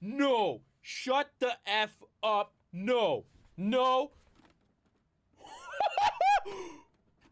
No! Shut the F up! No! No!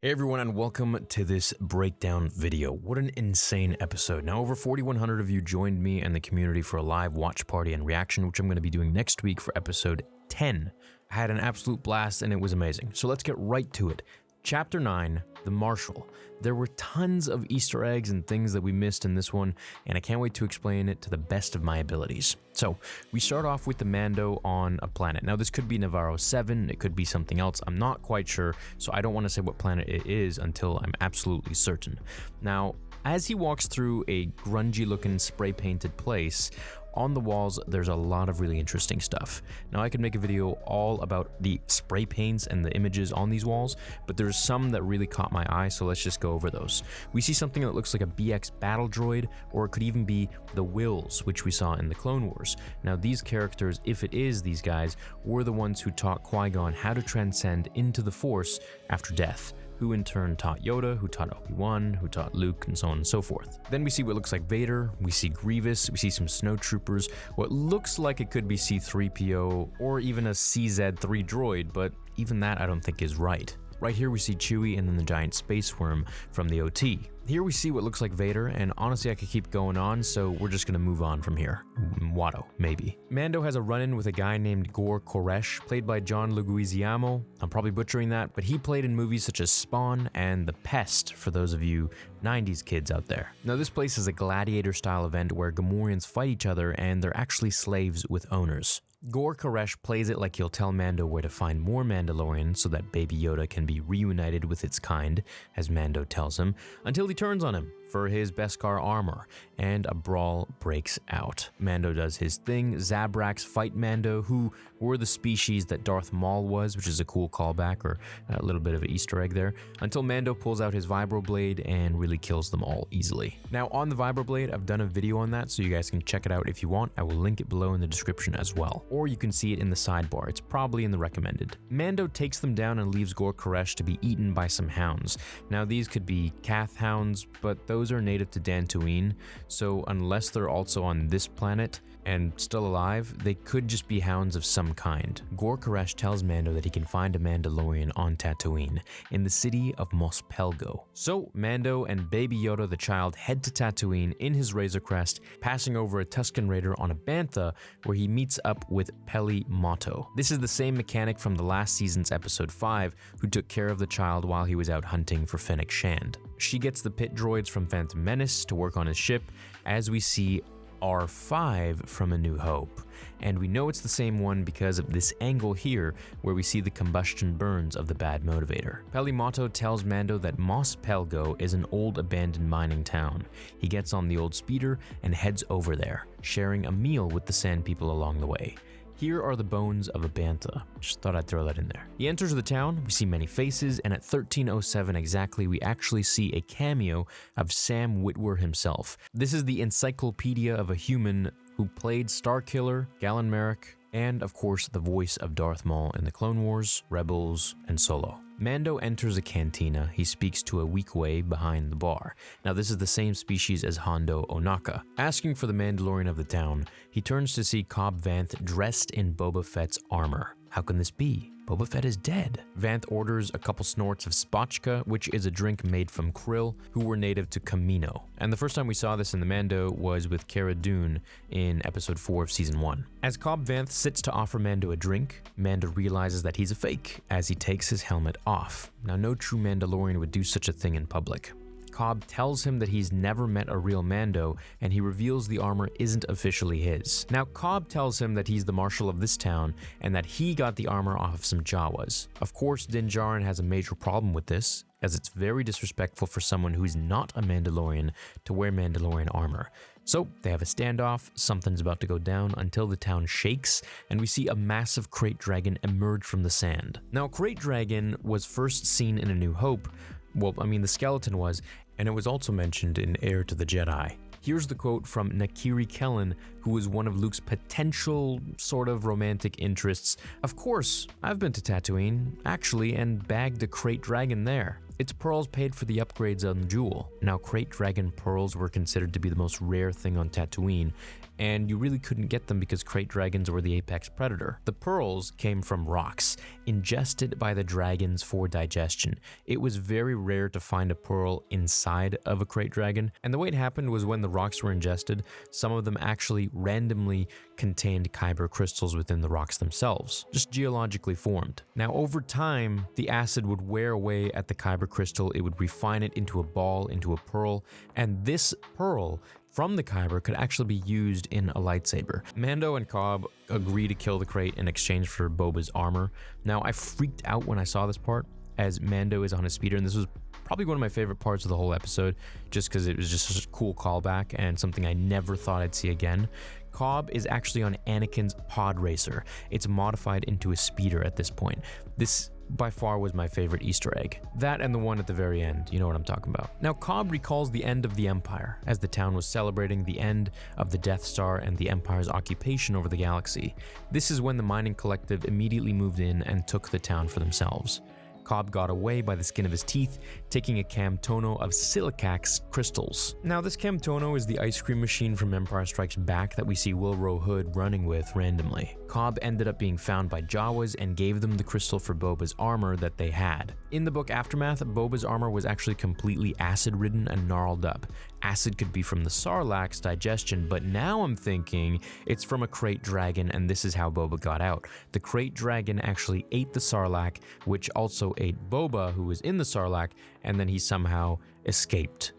Hey everyone, and welcome to this breakdown video. What an insane episode. Now over 4,100 of you joined me and the community for a live watch party and reaction, which I'm going to be doing next week for episode 10. I had an absolute blast and it was amazing. So let's get right to it. Chapter 9, The Marshal. There were tons of Easter eggs and things that we missed in this one, and I can't wait to explain it to the best of my abilities. So, we start off with the Mando on a planet. Now, this could be Navarro 7, it could be something else, I'm not quite sure, so I don't want to say what planet it is until I'm absolutely certain. Now, as he walks through a grungy-looking spray-painted place, on the walls, there's a lot of really interesting stuff. Now, I could make a video all about the spray paints and the images on these walls, but there's some that really caught my eye, so let's just go over those. We see something that looks like a BX battle droid, or it could even be the Wills, which we saw in the Clone Wars. Now, these characters, if it is these guys, were the ones who taught Qui-Gon how to transcend into the Force after death, who in turn taught Yoda, who taught Obi-Wan, who taught Luke, and so on and so forth. Then we see what looks like Vader, we see Grievous, we see some snowtroopers, what looks like it could be C-3PO, or even a CZ-3 droid, but even that I don't think is right. Right here we see Chewie and then the giant space worm from the OT. Here we see what looks like Vader, and honestly I could keep going on, so we're just gonna move on from here. Watto, maybe. Mando has a run-in with a guy named Gor Koresh, played by John Leguizamo. I'm probably butchering that, but he played in movies such as Spawn and The Pest, for those of you 90s kids out there. Now this place is a gladiator-style event where Gamorreans fight each other and they're actually slaves with owners. Gor Koresh plays it like he'll tell Mando where to find more Mandalorians so that Baby Yoda can be reunited with its kind, as Mando tells him, until he turns on him for his Beskar armor, and a brawl breaks out. Mando does his thing, Zabraks fight Mando, who were the species that Darth Maul was, which is a cool callback, or a little bit of an Easter egg there, until Mando pulls out his Vibroblade and really kills them all easily. Now on the Vibroblade, I've done a video on that, so you guys can check it out if you want. I will link it below in the description as well. Or you can see it in the sidebar, it's probably in the recommended. Mando takes them down and leaves Gor Koresh to be eaten by some hounds. Now these could be Cath hounds, but those are native to Dantooine, so unless they're also on this planet and still alive, they could just be hounds of some kind. Gor Koresh tells Mando that he can find a Mandalorian on Tatooine, in the city of Mos Pelgo. So Mando and Baby Yoda the child head to Tatooine in his Razor Crest, passing over a Tusken Raider on a Bantha, where he meets up with Peli Motto. This is the same mechanic from the last season's episode 5, who took care of the child while he was out hunting for Fennec Shand. She gets the pit droids from Phantom Menace to work on his ship, as we see R5 from A New Hope. And we know it's the same one because of this angle here where we see the combustion burns of the bad motivator. Peli Motto tells Mando that Mos Pelgo is an old abandoned mining town. He gets on the old speeder and heads over there, sharing a meal with the Sand People along the way. Here are the bones of a Bantha. Just thought I'd throw that in there. He enters the town, we see many faces, and at 1307 exactly, we actually see a cameo of Sam Witwer himself. This is the encyclopedia of a human who played Starkiller, Galen Marek, and of course the voice of Darth Maul in the Clone Wars, Rebels, and Solo. Mando enters a cantina. He speaks to a Weequay behind the bar. Now this is the same species as Hondo Ohnaka. Asking for the Mandalorian of the town, he turns to see Cobb Vanth dressed in Boba Fett's armor. How can this be? Boba Fett is dead. Vanth orders a couple snorts of spotchka, which is a drink made from krill, who were native to Kamino. And the first time we saw this in the Mando was with Cara Dune in episode 4 of season 1. As Cobb Vanth sits to offer Mando a drink, Mando realizes that he's a fake as he takes his helmet off. Now no true Mandalorian would do such a thing in public. Cobb tells him that he's never met a real Mando, and he reveals the armor isn't officially his. Now, Cobb tells him that he's the marshal of this town, and that he got the armor off of some Jawas. Of course, Din Djarin has a major problem with this, as it's very disrespectful for someone who's not a Mandalorian to wear Mandalorian armor. So they have a standoff, something's about to go down until the town shakes, and we see a massive Krayt Dragon emerge from the sand. Now, Krayt Dragon was first seen in A New Hope. Well, I mean, the skeleton was, and it was also mentioned in Heir to the Jedi. Here's the quote from Nakiri Kellen, who was one of Luke's potential sort of romantic interests. Of course, I've been to Tatooine, actually, and bagged a Krayt Dragon there. Its pearls paid for the upgrades on the jewel. Now, Krayt Dragon pearls were considered to be the most rare thing on Tatooine, and you really couldn't get them because Krayt Dragons were the apex predator. The pearls came from rocks, ingested by the dragons for digestion. It was very rare to find a pearl inside of a Krayt Dragon, and the way it happened was when the rocks were ingested, some of them actually randomly contained kyber crystals within the rocks themselves, just geologically formed. Now, over time, the acid would wear away at the kyber crystal, it would refine it into a ball, into a pearl, and this pearl from the kyber could actually be used in a lightsaber. Mando and Cobb agree to kill the Krayt in exchange for Boba's armor. Now, I freaked out when I saw this part, as Mando is on his speeder, and this was probably one of my favorite parts of the whole episode, just because it was just such a cool callback and something I never thought I'd see again. Cobb is actually on Anakin's pod racer. It's modified into a speeder at this point. This by far was my favorite Easter egg. That and the one at the very end, you know what I'm talking about. Now, Cobb recalls the end of the Empire, as the town was celebrating the end of the Death Star and the Empire's occupation over the galaxy. This is when the mining collective immediately moved in and took the town for themselves. Cobb got away by the skin of his teeth, taking a Camtono of Silicax crystals. Now, this Camtono is the ice cream machine from Empire Strikes Back that we see Willrow Hood running with randomly. Cobb ended up being found by Jawas and gave them the crystal for Boba's armor that they had. In the book Aftermath, Boba's armor was actually completely acid-ridden and gnarled up. Acid could be from the Sarlacc's digestion, but now I'm thinking it's from a Krayt Dragon, and this is how Boba got out. The Krayt Dragon actually ate the Sarlacc, which also ate Boba, who was in the Sarlacc, and then he somehow escaped,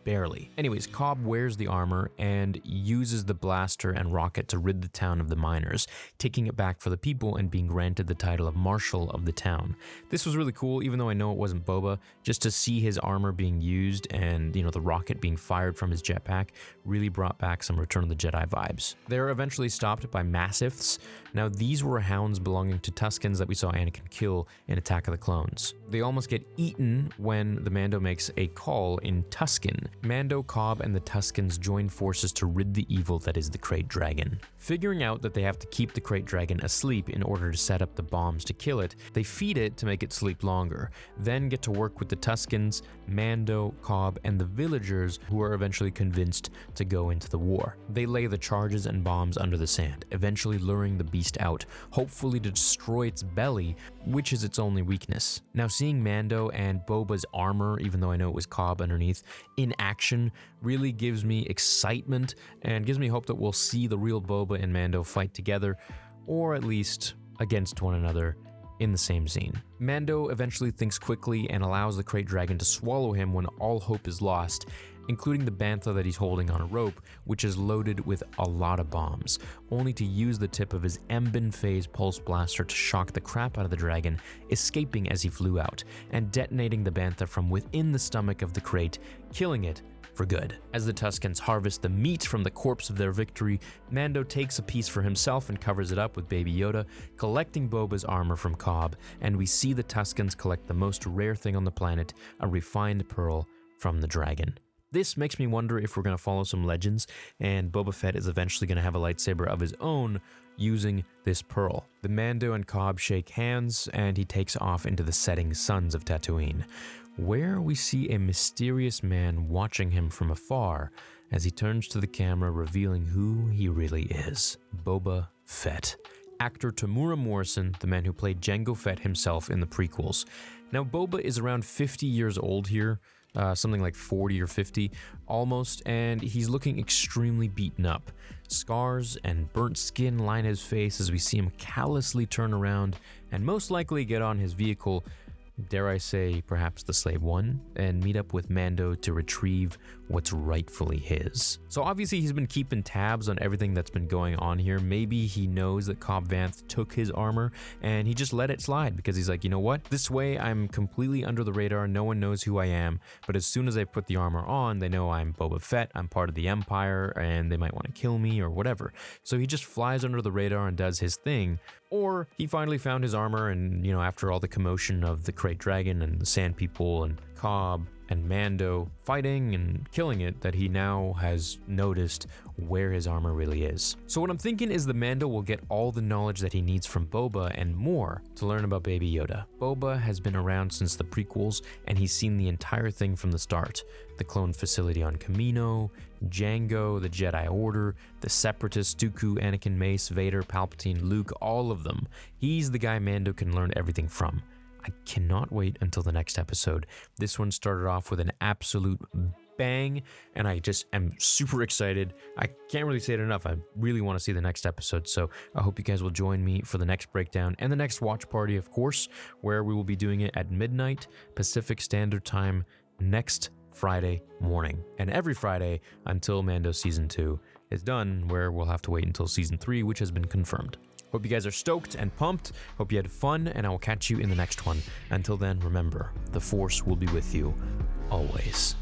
barely. Anyways, Cobb wears the armor and uses the blaster and rocket to rid the town of the miners, taking it back for the people and being granted the title of Marshal of the town. This was really cool, even though I know it wasn't Boba, just to see his armor being used and, the rocket being fired from his jetpack really brought back some Return of the Jedi vibes. They're eventually stopped by Massifs. Now, these were hounds belonging to Tuskens that we saw Anakin kill in Attack of the Clones. They almost get eaten when the Mando makes a call in Tusken. Mando, Cobb, and the Tuskens join forces to rid the evil that is the Krayt Dragon. Figuring out that they have to keep the Krayt Dragon asleep in order to set up the bombs to kill it, they feed it to make it sleep longer, then get to work with the Tuskens, Mando, Cobb, and the villagers who are eventually convinced to go into the war. They lay the charges and bombs under the sand, eventually luring the beast out, hopefully to destroy its belly, which is its only weakness. Now, seeing Mando and Boba's armor, even though I know it was Cobb underneath, in action really gives me excitement and gives me hope that we'll see the real Boba and Mando fight together, or at least against one another in the same scene. Mando eventually thinks quickly and allows the Krayt Dragon to swallow him when all hope is lost, including the bantha that he's holding on a rope, which is loaded with a lot of bombs, only to use the tip of his Embin Phase pulse blaster to shock the crap out of the dragon, escaping as he flew out, and detonating the bantha from within the stomach of the Krayt, killing it for good. As the Tuskens harvest the meat from the corpse of their victory, Mando takes a piece for himself and covers it up with Baby Yoda, collecting Boba's armor from Cobb, and we see the Tuskens collect the most rare thing on the planet, a refined pearl from the dragon. This makes me wonder if we're going to follow some legends and Boba Fett is eventually going to have a lightsaber of his own using this pearl. The Mando and Cobb shake hands and he takes off into the setting suns of Tatooine, where we see a mysterious man watching him from afar as he turns to the camera, revealing who he really is: Boba Fett. Actor Tamura Morrison, the man who played Jango Fett himself in the prequels. Now, Boba is around 50 years old here, something like 40 or 50 almost, and he's looking extremely beaten up. Scars and burnt skin line his face as we see him callously turn around and most likely get on his vehicle, dare I say perhaps the Slave One, and meet up with Mando to retrieve what's rightfully his. So obviously he's been keeping tabs on everything that's been going on here. Maybe he knows that Cobb Vanth took his armor and he just let it slide because he's like, you know what? This way I'm completely under the radar, no one knows who I am, but as soon as I put the armor on, they know I'm Boba Fett, I'm part of the Empire, and they might want to kill me or whatever. So he just flies under the radar and does his thing. Or he finally found his armor and, after all the commotion of the Krayt Dragon and the Sand People and Cobb, and Mando fighting and killing it that he now has noticed where his armor really is. So what I'm thinking is the Mando will get all the knowledge that he needs from Boba and more to learn about Baby Yoda. Boba has been around since the prequels, and he's seen the entire thing from the start. The clone facility on Kamino, Jango, the Jedi Order, the Separatists, Dooku, Anakin, Mace, Vader, Palpatine, Luke, all of them. He's the guy Mando can learn everything from. I cannot wait until the next episode. This one started off with an absolute bang, and I just am super excited. I can't really say it enough. I really want to see the next episode, so I hope you guys will join me for the next breakdown and the next watch party, of course, where we will be doing it at midnight Pacific Standard Time next Friday morning, and every Friday until Mando Season 2 is done, where we'll have to wait until Season 3, which has been confirmed. Hope you guys are stoked and pumped. Hope you had fun, and I will catch you in the next one. Until then, remember, the Force will be with you always.